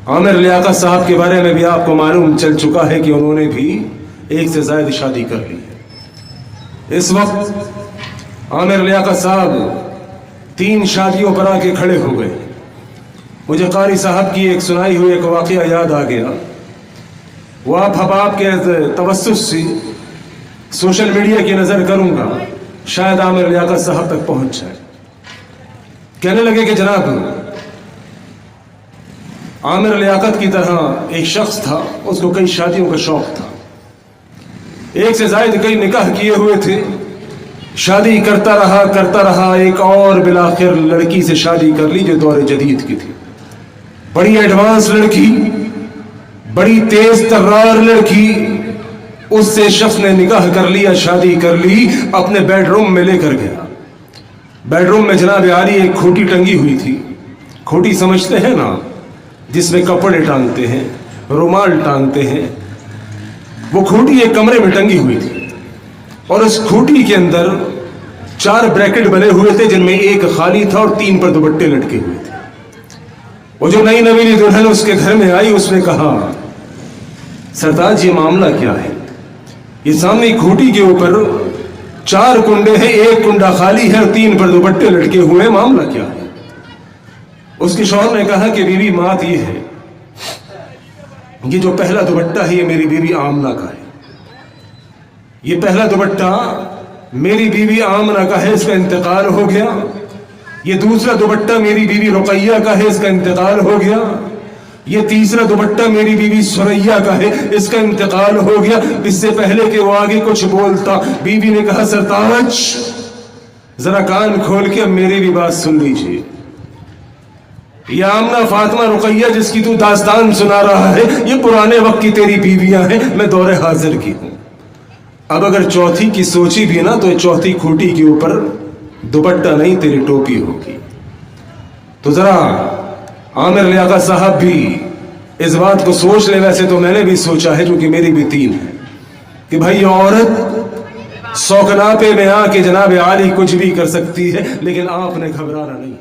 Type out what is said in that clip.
आमिर लियाकत साहब के बारे में भी आपको मालूम चल चुका है कि उन्होंने भी एक से ज़ायद शादी कर ली है। इस वक्त आमिर लियाकत साहब 3 शादियों पर आके खड़े हो गए। मुझे कारी साहब की एक सुनाई हुई एक वाक़या याद आ गया। वो आप के तवस्सुस से सोशल मीडिया की नज़र करूँगा, शायद आमिर लियाकत साहब तक पहुँच जाए। कहने लगे कि जनाब, आमिर लियाकत की तरह एक शख्स था, उसको कई शादियों का शौक था, एक से ज़ायद कई निकाह किए हुए थे, शादी करता रहा एक और बिलाखिर लड़की से शादी कर ली जो दौर जदीद की थी। बड़ी एडवांस लड़की, बड़ी तेज तर्रार लड़की, उससे शख्स ने निकाह कर लिया, शादी कर ली, अपने बेडरूम में लेकर गया। बेडरूम में जनाब आली एक खूंटी टंगी हुई थी। खूंटी समझते हैं ना, जिसमें कपड़े टांगते हैं, रुमाल टांगते हैं। वो खूंटी एक कमरे में टंगी हुई थी और उस खूंटी के अंदर 4 ब्रैकेट बने हुए थे, जिनमें एक खाली था और 3 पर दुपट्टे लटके हुए थे। वो जो नई नवीली दुल्हन उसके घर में आई, उसने कहा, सरताज ये मामला क्या है? ये सामने खूंटी के ऊपर 4 कुंडे हैं, एक कुंडा खाली है और 3 पर दुपट्टे लटके हुए हैं, मामला क्या है? उसके शौहर ने कहा कि बीवी बात ये है, ये जो पहला दुपट्टा है ये मेरी बीवी आमना का है। ये पहला दुपट्टा मेरी बीवी आमना का है, इसका इंतकाल हो गया। ये दूसरा दुपट्टा मेरी बीवी रुकैया का है, इसका इंतकाल हो गया। ये तीसरा दुपट्टा मेरी बीवी सुरैया का है, इसका इंतकाल हो गया। इससे पहले कि वो आगे कुछ बोलता, बीवी ने कहा, सरताज जरा कान खोल के अब मेरी भी बात सुन लीजिए। ये आमना, फातिमा, रुकैया जिसकी तू दास्तान सुना रहा है, ये पुराने वक्त की तेरी बीवियां हैं, मैं दौरे हाजिर की हूं। अब अगर चौथी की सोची भी ना, तो ये चौथी खूंटी के ऊपर दुपट्टा नहीं, तेरी टोपी होगी। तो जरा आमिर लियाकत साहब भी इस बात को सोच ले। वैसे तो मैंने भी सोचा है, क्योंकि मेरी भी 3 है, कि भाई ये औरत सौकनापे में आके जनाब आली कुछ भी कर सकती है, लेकिन आपने घबराना नहीं।